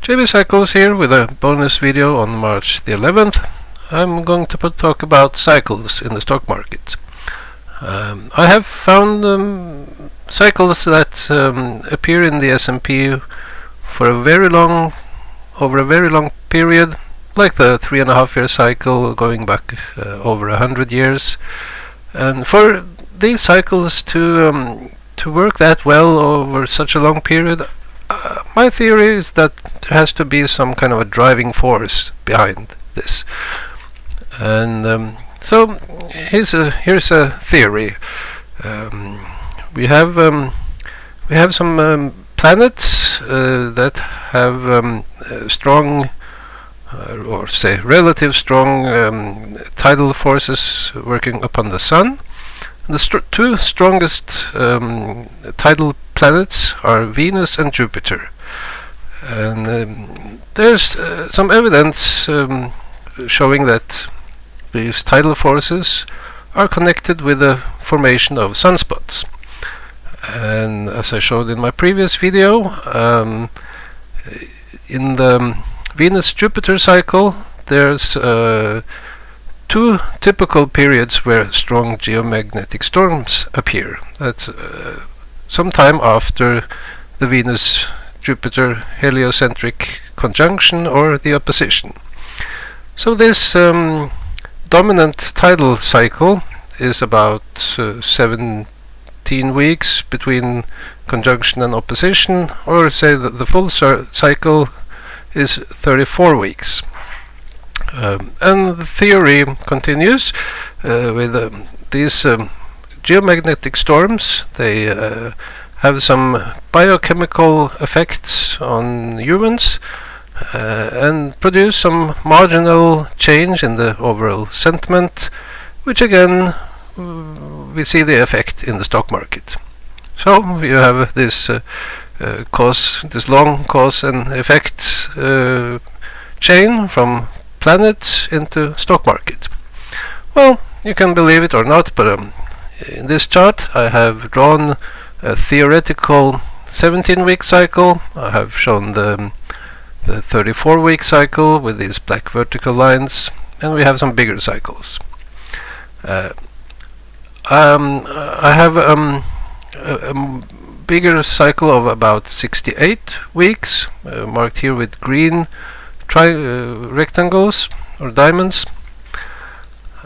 JB Cycles here with a bonus video on March the 11th. I'm going to talk about cycles in the stock market. I have found cycles that appear in the S&P for a very long, over a very long period, like the 3.5-year cycle going back over 100 years. And for these cycles to work that well over such a long period, my theory is that there has to be some kind of a driving force behind this. And so here's a theory. We have some planets that have strong, or say relative strong tidal forces working upon the Sun. The two strongest tidal planets are Venus and Jupiter, and there's some evidence showing that these tidal forces are connected with the formation of sunspots. And as I showed in my previous video, in the Venus-Jupiter cycle, there's two typical periods where strong geomagnetic storms appear. That's sometime after the Venus-Jupiter heliocentric conjunction or the opposition. So this dominant tidal cycle is about 17 weeks between conjunction and opposition, or say that the full cycle is 34 weeks. And the theory continues with these geomagnetic storms. They have some biochemical effects on humans and produce some marginal change in the overall sentiment, which again we see the effect in the stock market. So you have this this long cause and effect chain from planet into stock market. Well, you can believe it or not, but in this chart I have drawn a theoretical 17-week cycle. I have shown the 34-week cycle with these black vertical lines, and we have some bigger cycles. I have a bigger cycle of about 68 weeks, marked here with green rectangles or diamonds,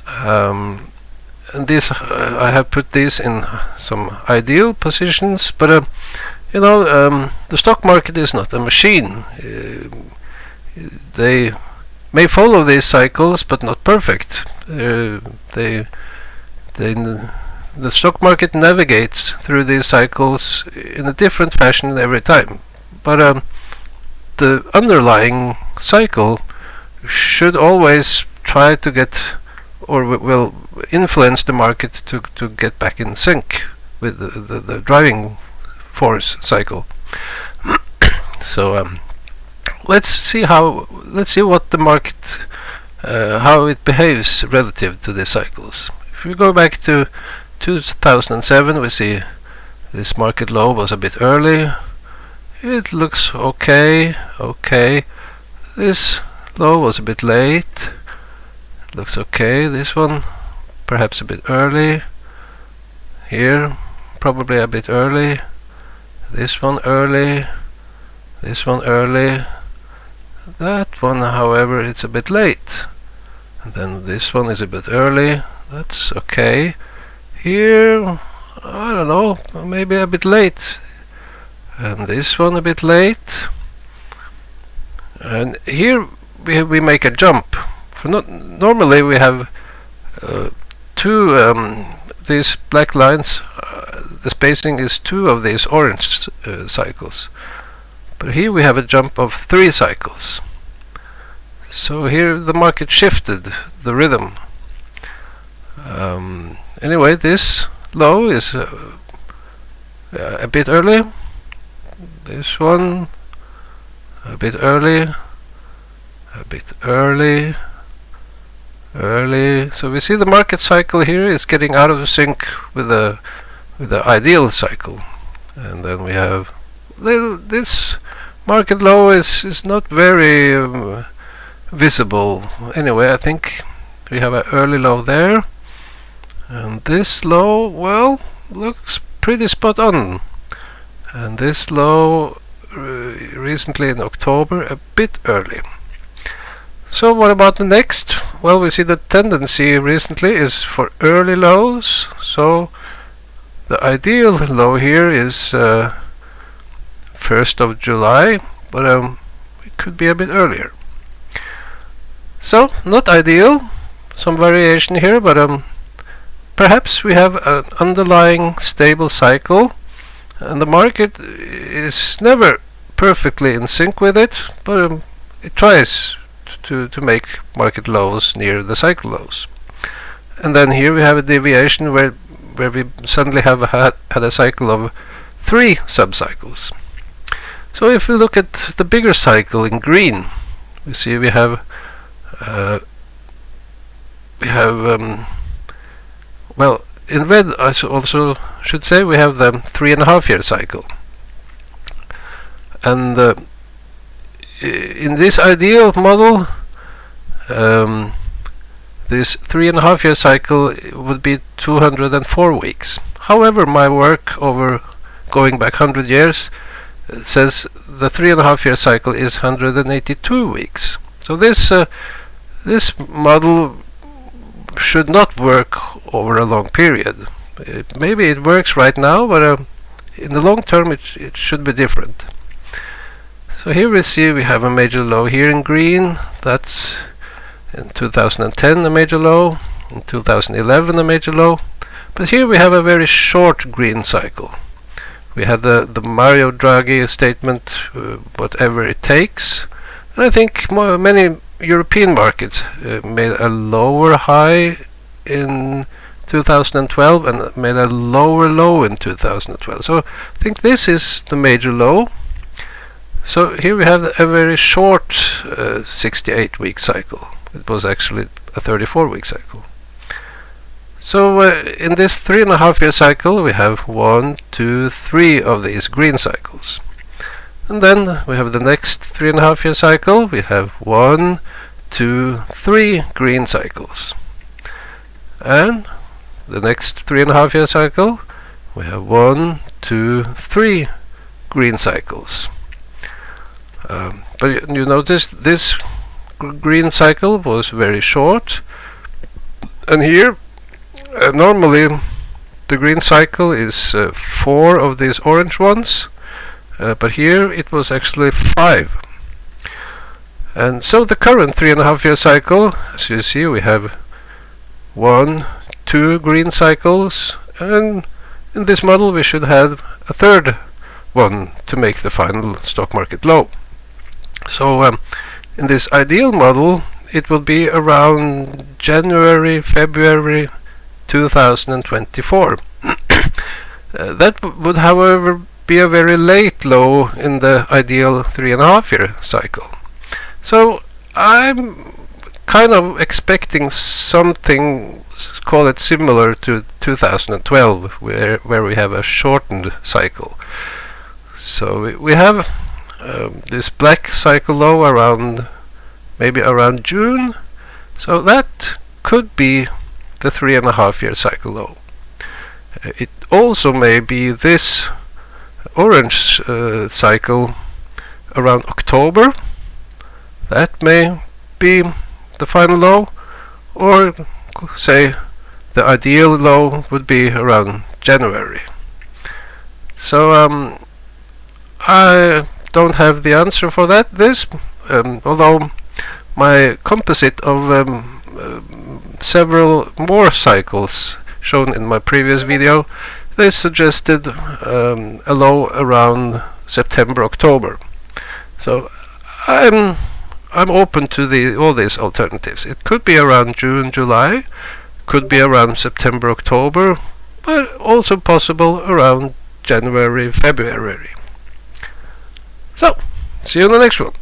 and these I have put these in some ideal positions, but you know, the stock market is not a machine. They may follow these cycles, but not perfect. The stock market navigates through these cycles in a different fashion every time, but the underlying cycle should always try to get, or will influence the market to get back in sync with the driving force cycle. So let's see what the market, how it behaves relative to these cycles. If we go back to 2007, we see this market low was a bit early. It looks okay. This low was a bit late. Looks okay. This one perhaps a bit early. Here probably a bit early. This one early. This one early. That one, however, it's a bit late. And then this one is a bit early. That's okay. Here, I don't know, maybe a bit late. And this one a bit late. And here we make a jump. Normally we have two these black lines. The spacing is two of these orange cycles. But here we have a jump of 3 cycles. So here the market shifted the rhythm. Anyway, this low is a bit early. This one a bit early. A bit early. So we see the market cycle here is getting out of sync with the ideal cycle, and then we have this market low is not very visible. Anyway, I think we have an early low there, and this low, well, looks pretty spot on. And this low recently in October, a bit early. So what about the next? Well, we see the tendency recently is for early lows, so the ideal low here is 1st of July, but it could be a bit earlier. So, not ideal, some variation here, but perhaps we have an underlying stable cycle, and the market is never perfectly in sync with it, but it tries to make market lows near the cycle lows. And then here we have a deviation where we suddenly have had a cycle of 3 subcycles. So if we look at the bigger cycle in green, we see we have well, in red I also should say we have the 3.5-year cycle. And in this ideal model, this 3.5-year cycle would be 204 weeks. However, my work over going back 100 years says the 3.5-year cycle is 182 weeks. So this model should not work over a long period. Maybe it works right now, but in the long term it should be different. So here we see we have a major low here in green. That's in 2010 a major low, in 2011 a major low. But here we have a very short green cycle. We had the Mario Draghi statement, whatever it takes. And I think many European markets made a lower high in 2012 and made a lower low in 2012. So I think this is the major low. So here we have a very short 68-week cycle. It was actually a 34-week cycle. So in this 3.5-year cycle we have 1, 2, 3 of these green cycles. And then we have the next 3.5-year cycle. We have 1, 2, 3 green cycles. And the next 3.5-year cycle we have 1, 2, 3 green cycles. But you notice this green cycle was very short, and here normally the green cycle is 4 of these orange ones, but here it was actually 5. And so the current 3.5-year cycle, as you see, we have 1, 2 green cycles, and in this model we should have a third one to make the final stock market low. So in this ideal model it will be around January, February 2024. That would however be a very late low in the ideal 3.5-year cycle. So I'm kind of expecting something, call it similar to 2012, where we have a shortened cycle. So we have this black cycle low around maybe around June, so that could be the 3.5-year cycle low. It also may be this orange cycle around October. That may be the final low, or say the ideal low would be around January. So I don't have the answer for this, although my composite of several more cycles shown in my previous video, they suggested a low around September, October. So I'm open to all these alternatives. It could be around June, July, could be around September, October, but also possible around January, February. So, see you in the next one.